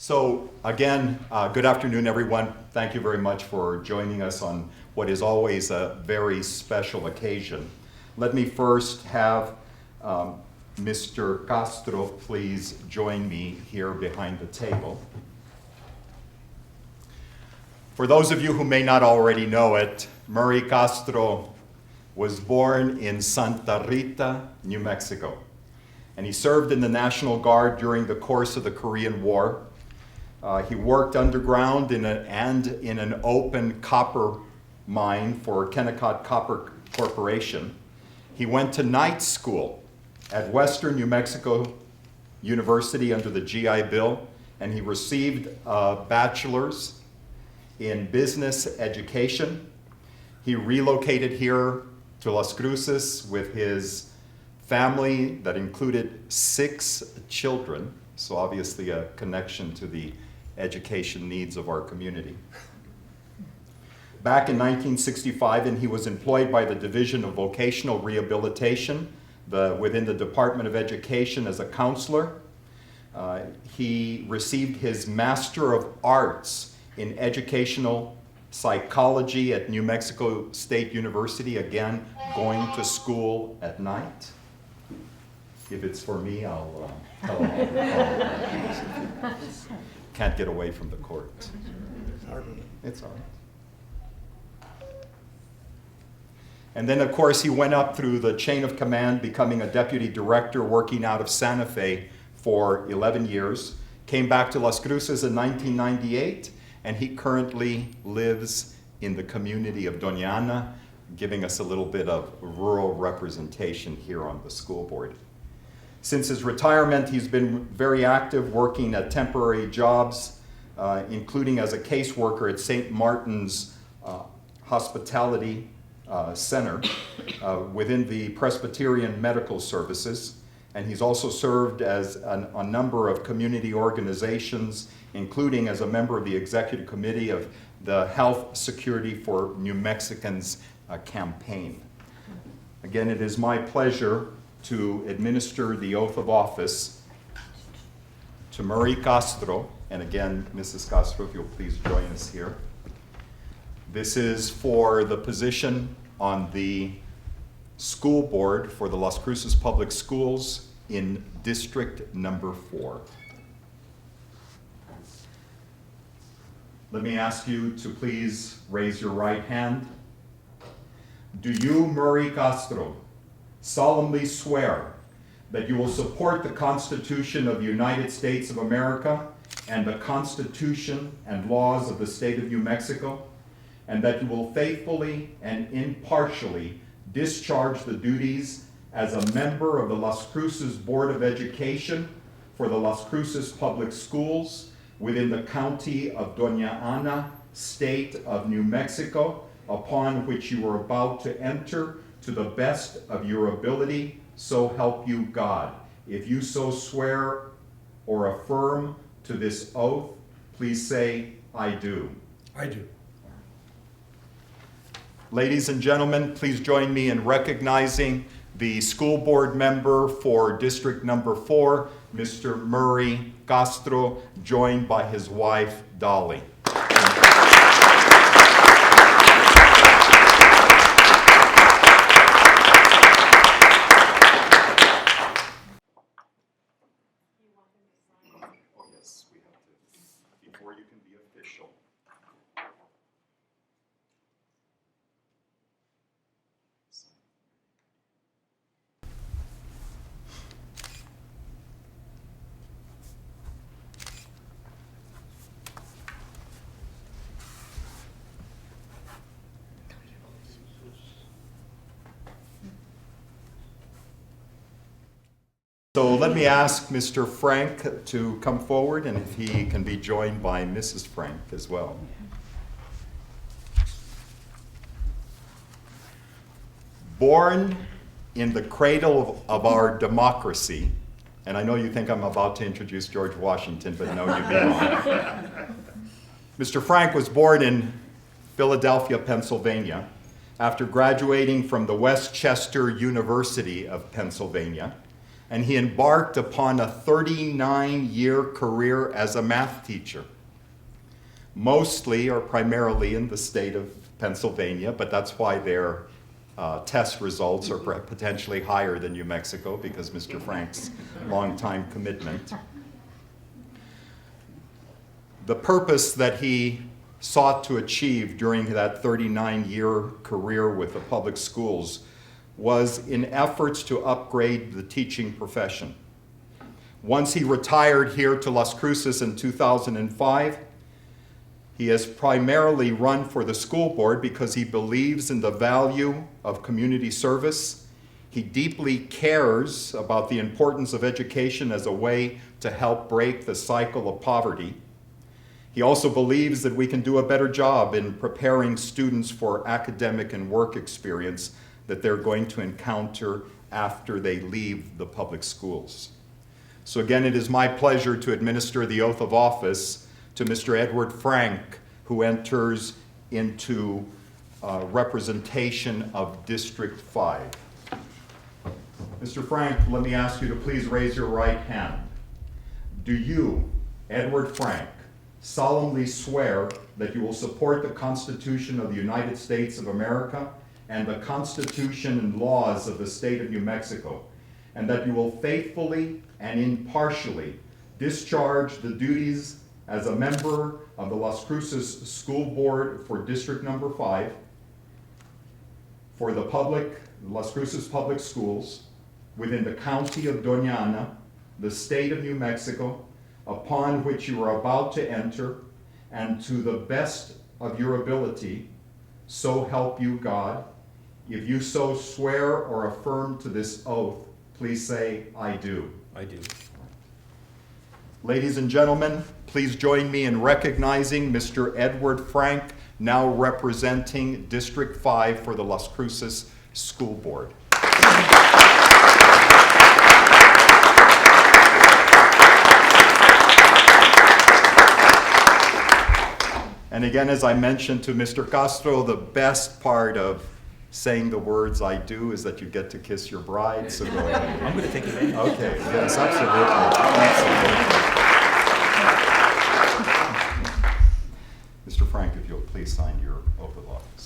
So again, good afternoon, everyone. Thank you very much for joining us on what is always a very special occasion. Let me first have Mr. Castro please join me here behind the table. For those of you who may not already know it, Maury Castro was born in Santa Rita, New Mexico, and he served in the National Guard during the course of the Korean War. He worked underground in an open copper mine for Kennecott Copper Corporation. He went to night school at Western New Mexico University under the GI Bill, and he received a bachelor's in business education. He relocated here to Las Cruces with his family that included 6 children, so obviously a connection to the education needs of our community. Back in 1965, and he was employed by the Division of Vocational Rehabilitation within the Department of Education as a counselor. He received his Master of Arts in Educational Psychology at New Mexico State University, again, going to school at night. If it's for me, I'll tell him. Can't get away from the court. It's all right. And then, of course, he went up through the chain of command, becoming a deputy director, working out of Santa Fe for 11 years. Came back to Las Cruces in 1998, and he currently lives in the community of Doña Ana, giving us a little bit of rural representation here on the school board. Since his retirement, he's been very active working at temporary jobs, including as a caseworker at St. Martin's Hospitality Center within the Presbyterian Medical Services. And he's also served as a number of community organizations, including as a member of the executive committee of the Health Security for New Mexicans campaign. Again, it is my pleasure to administer the oath of office to Maury Castro. And again, Mrs. Castro, if you'll please join us here. This is for the position on the school board for the Las Cruces Public Schools in District Number 4. Let me ask you to please raise your right hand. Do you, Maury Castro, solemnly swear that you will support the Constitution of the United States of America and the Constitution and laws of the state of New Mexico, and that you will faithfully and impartially discharge the duties as a member of the Las Cruces Board of Education for the Las Cruces Public Schools within the County of Doña Ana, State of New Mexico, upon which you are about to enter, to the best of your ability, so help you God. If you so swear or affirm to this oath, please say, I do. I do. Ladies and gentlemen, please join me in recognizing the school board member for District Number 4, Mr. Maury Castro, joined by his wife, Dolly. Before you can be official. So let me ask Mr. Frank to come forward, and if he can be joined by Mrs. Frank as well. Born in the cradle of our democracy, and I know you think I'm about to introduce George Washington, but no, you'd be wrong. Mr. Frank was born in Philadelphia, Pennsylvania, after graduating from the Westchester University of Pennsylvania. and he embarked upon a 39-year career as a math teacher, mostly or primarily in the state of Pennsylvania, but that's why their test results are potentially higher than New Mexico, because Mr. Frank's longtime commitment. The purpose that he sought to achieve during that 39-year career with the public schools was in efforts to upgrade the teaching profession. Once he retired here to Las Cruces in 2005, he has primarily run for the school board because he believes in the value of community service. He deeply cares about the importance of education as a way to help break the cycle of poverty. He also believes that we can do a better job in preparing students for academic and work experience that they're going to encounter after they leave the public schools. So again, it is my pleasure to administer the oath of office to Mr. Edward Frank, who enters into representation of District 5. Mr. Frank, let me ask you to please raise your right hand. Do you, Edward Frank, solemnly swear that you will support the Constitution of the United States of America and the Constitution and laws of the state of New Mexico, and that you will faithfully and impartially discharge the duties as a member of the Las Cruces School Board for District Number 5 for the Las Cruces Public Schools within the County of Doña Ana, the state of New Mexico, upon which you are about to enter, and to the best of your ability, so help you God. If you so swear or affirm to this oath, please say, I do. I do. Ladies and gentlemen, please join me in recognizing Mr. Edward Frank, now representing District 5 for the Las Cruces School Board. And again, as I mentioned to Mr. Castro, the best part of saying the words I do is that you get to kiss your bride, so go ahead. I'm going to take advantage. Okay, yes, absolutely. Mr. Frank, if you'll please sign your oath of office.